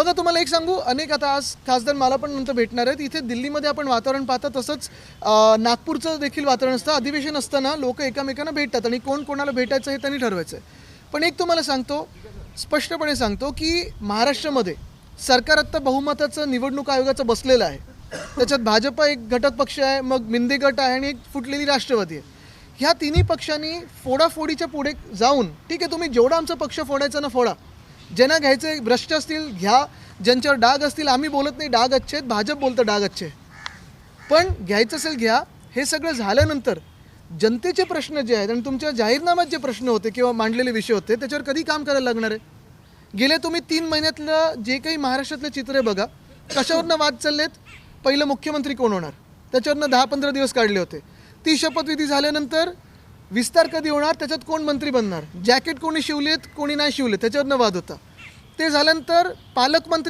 बघा तुम्हाला एक सांगू, अनेक आता आज खासदार मला पण नंतर भेटणार आहेत. इथे दिल्लीमध्ये आपण वातावरण पाहता तसंच नागपूरचं देखील वातावरण असतं. अधिवेशन असताना लोक एकमेकांना भेटतात आणि कोण कोणाला भेटायचं हे त्यांनी ठरवायचं आहे. पण एक तुम्हाला सांगतो, स्पष्टपणे सांगतो की महाराष्ट्रामध्ये सरकार आत्ता बहुमताचं निवडणूक आयोगाचं बसलेलं आहे. त्याच्यात भाजप एक घटक पक्ष आहे, मग मिंदे गट आहे आणि एक फुटलेली राष्ट्रवादी आहे. ह्या तिन्ही पक्षांनी फोडाफोडीच्या पुढे जाऊन, ठीक आहे तुम्ही जेवढा आमचा पक्ष फोडायचा ना फोडा, ज्यांना घ्यायचे भ्रष्ट असतील घ्या, ज्यांच्यावर डाग असतील, आम्ही बोलत नाही डाग अच्छे आहेत, भाजप बोलतं डाग अच्छे, पण घ्यायचं असेल घ्या. हे सगळं झाल्यानंतर जनतेचे प्रश्न जे आहेत आणि तुमच्या जाहीरनाम्यात जे प्रश्न होते किंवा मांडलेले विषय होते त्याच्यावर कधी काम करायला लागणार आहे? गेले तुम्ही 3 महिन्यातलं जे काही महाराष्ट्रातले चित्र आहे बघा, कशावरनं वाद चाललेत. पहिलं मुख्यमंत्री कोण होणार, त्याच्यावरनं 10-15 दिवस काढले होते. ती शपथविधी झाल्यानंतर विस्तार कधी होणार, त्याच्यात कोण मंत्री बनणार, जॅकेट कोणी शिवलेत कोणी नाही शिवले त्याच्यावरनं वाद होता. ते झाल्यानंतर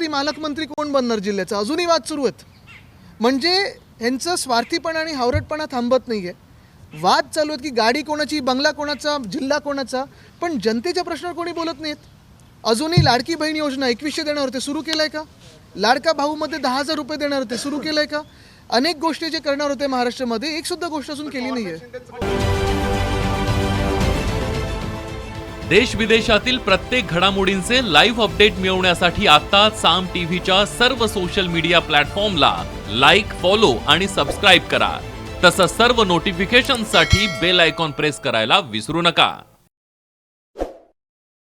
मालकमंत्री कोण बनणार जिल्ह्याचा, अजूनही वाद सुरू आहेत. म्हणजे ह्यांचं स्वार्थीपणा आणि हावरटपणा थांबत नाही आहे. वाद चालू आहेत की गाडी कोणाची, बंगला कोणाचा, जिल्हा कोणाचा, पण जनतेच्या प्रश्नावर कोणी बोलत नाहीत. अजूनही लाडकी बहीण योजना 2100 देणार होते, सुरू केलं आहे का? लाडका भाऊमध्ये 10,000 रुपये देणार होते, सुरू केलं आहे का? अनेक गोष्टी जे करणार होते महाराष्ट्रामध्ये, एक सुद्धा गोष्ट अजून केली नाही आहे. देश विदेशातील प्रत्येक घडामोडींचे लाईव्ह अपडेट मिळवण्यासाठी आता साम टीव्हीच्या सर्व सोशल मीडिया प्लॅटफॉर्मला लाईक, फॉलो आणि सबस्क्राईब करा. तसंच सर्व नोटिफिकेशनसाठी बेल आयकॉन प्रेस करायला विसरू नका.